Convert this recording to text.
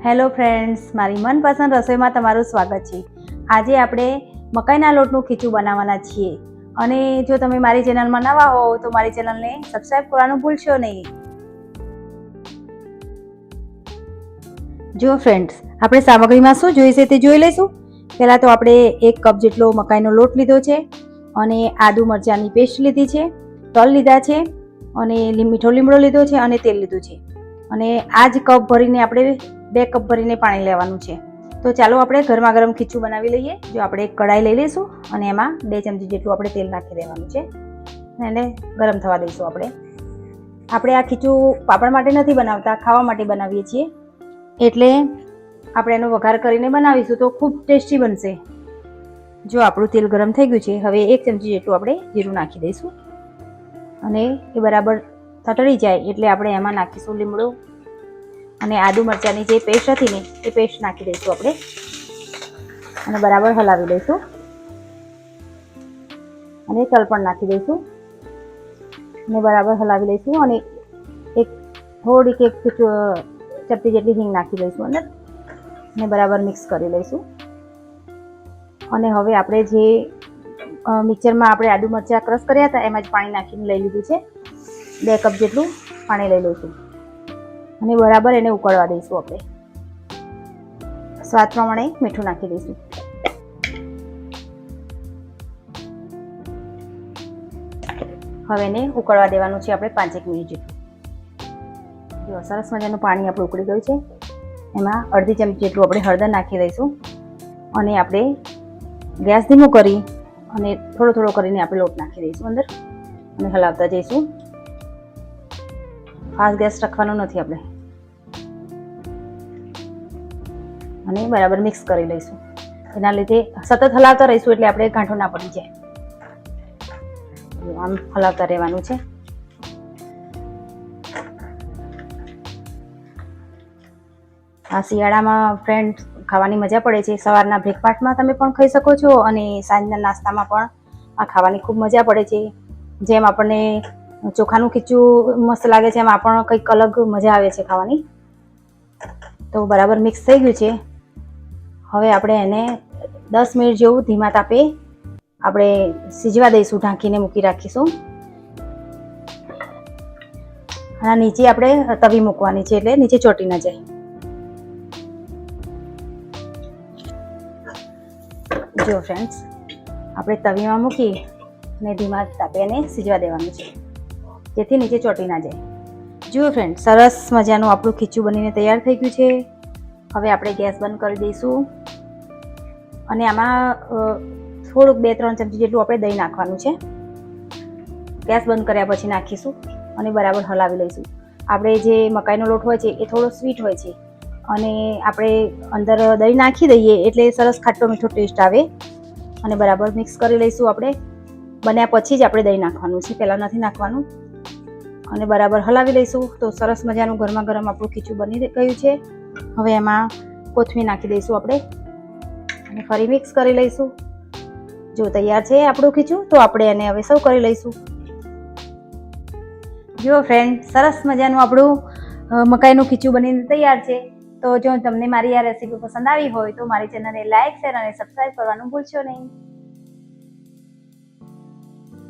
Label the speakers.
Speaker 1: Hello friends, મારી મનપસંદ રસોઈમાં તમારું સ્વાગત છે। આજે આપણે મકાઈના લોટનું ખીચું બનાવવાના છીએ અને જો તમે મારી ચેનલમાં નવા હો તો મારી ચેનલને સબસ્ક્રાઇબ કરવાનું ભૂલશો નહીં। જો ફ્રેન્ડ્સ, આપણે સામગ્રીમાં શું જોઈશે તે જોઈ લઈશું। પહેલાં તો આપણે 1 કપ જેટલો મકાઈનો લોટ લીધો છે અને આદુ મરચાંની પેસ્ટ લીધી છે, તલ લીધા છે અને મીઠો લીમડો લીધો છે અને તેલ લીધું છે અને આ જ કપ ભરીને આપણે 2 કપ ભરીને પાણી લેવાનું છે। તો ચાલો આપણે ગરમા ગરમ ખીચું બનાવી લઈએ। જો આપણે એક કડાઈ લઈ લઈશું અને એમાં 2 ચમચી જેટલું આપણે તેલ નાખી દેવાનું છે અને એને ગરમ થવા દઈશું। આપણે આ ખીચું પાપડ માટે નથી બનાવતા, ખાવા માટે બનાવીએ છીએ, એટલે આપણે એનો વઘાર કરીને બનાવીશું તો ખૂબ ટેસ્ટી બનશે। જો આપણું તેલ ગરમ થઈ ગયું છે, હવે 1 ચમચી જેટલું આપણે જીરું નાખી દઈશું અને એ બરાબર તતડી જાય એટલે આપણે એમાં નાખીશું લીમડો અને આદુ મરચાંની જે પેસ્ટ હતી ને એ પેસ્ટ નાખી દઈશું આપણે અને બરાબર હલાવી દઈશું અને તલ પણ નાખી દઈશું અને બરાબર હલાવી દઈશું અને થોડીક એક ચપટી જેટલી હિંગ નાખી દઈશું અંદર અને બરાબર મિક્સ કરી લઈશું। અને હવે આપણે જે મિક્સરમાં આપણે આદુ મરચાં ક્રશ કર્યા હતા એમાં જ પાણી નાખીને લઈ લીધું છે, 2 કપ જેટલું પાણી લઈ લઈશું અને બરાબર એને ઉકળવા દઈશું। આપણે સ્વાદ પ્રમાણે મીઠું નાખી દઈશું। હવે એને ઉકળવા દેવાનું છે આપણે 5 મિનિટ જેટલું। જો સરસ મજાનું પાણી આપણું ઉકળી ગયું છે, એમાં અડધી ચમચી જેટલું આપણે હળદર નાખી દઈશું અને આપણે ગેસ ધીમો કરી અને થોડો થોડો કરીને આપણે લોટ નાખી દઈશું અંદર અને હલાવતા જઈશું। ફાસ્ટ ગેસ રાખવાનો નથી આપણે અને બરાબર મિક્સ કરી લઈશું। એના લીધે સતત હલાવતા રહીશું એટલે આપણે ગાંઠો ના પડી જાય, આમ હલાવતા રહેવાનું છે। આ શિયાળામાં ફ્રેન્ડ ખાવાની મજા પડે છે। સવારના બ્રેકફાસ્ટમાં તમે પણ ખાઈ શકો છો અને સાંજના નાસ્તામાં પણ આ ખાવાની ખૂબ મજા પડે છે। જેમ આપણને ચોખાનું ખીચું મસ્ત લાગે છે, એમાં પણ કંઈક અલગ મજા આવે છે ખાવાની। તો બરાબર મિક્સ થઈ ગયું છે, હવે આપણે એને 10 મિનિટ જેવું ધીમા તાપે આપણે સિજવા દઈશું, ઢાંકીને મૂકી રાખીશું। અને નીચે આપણે તવી મૂકવાની છે એટલે નીચે ચોંટી ન જાય। જો ફ્રેન્ડ્સ, આપણે તવીમાં મૂકી અને ધીમા તાપે એને સિજવા દેવાનું છે જેથી નીચે ચોંટી ના જાય। જુઓ ફ્રેન્ડ, સરસ મજાનું આપણું ખીચું બનીને તૈયાર થઈ ગયું છે। હવે આપણે ગેસ બંધ કરી દઈશું અને આમાં થોડુંક 2-3 ચમચી જેટલું આપણે દહીં નાખવાનું છે। ગેસ બંધ કર્યા પછી નાખીશું અને બરાબર હલાવી લઈશું। આપણે જે મકાઈનો લોટ હોય છે એ થોડો સ્વીટ હોય છે અને આપણે અંદર દહીં નાખી દઈએ એટલે સરસ ખાટો મીઠો ટેસ્ટ આવે અને બરાબર મિક્સ કરી લઈશું। આપણે બન્યા પછી જ આપણે દહીં નાખવાનું છે, પહેલાં નથી નાખવાનું અને બરાબર હલાવી લઈશું। તો સરસ મજાનું ગરમા ગરમ આપણું ખીચું બની ગયું છે। હવે એમાં કોથમીર નાખી દઈશું આપણે અને ફરી મિક્સ કરી લઈશું। જો તૈયાર છે આપણું ખીચું, તો આપણે એને હવે સર્વ કરી લઈશું। જુઓ ફ્રેન્ડ, સરસ મજાનું આપણું મકાઈનું ખીચું બનીને તૈયાર છે। તો જો તમને મારી આ રેસીપી પસંદ આવી હોય તો મારી ચેનલને લાઈક, શેર અને સબસ્ક્રાઈબ કરવાનું ભૂલશો નહીં।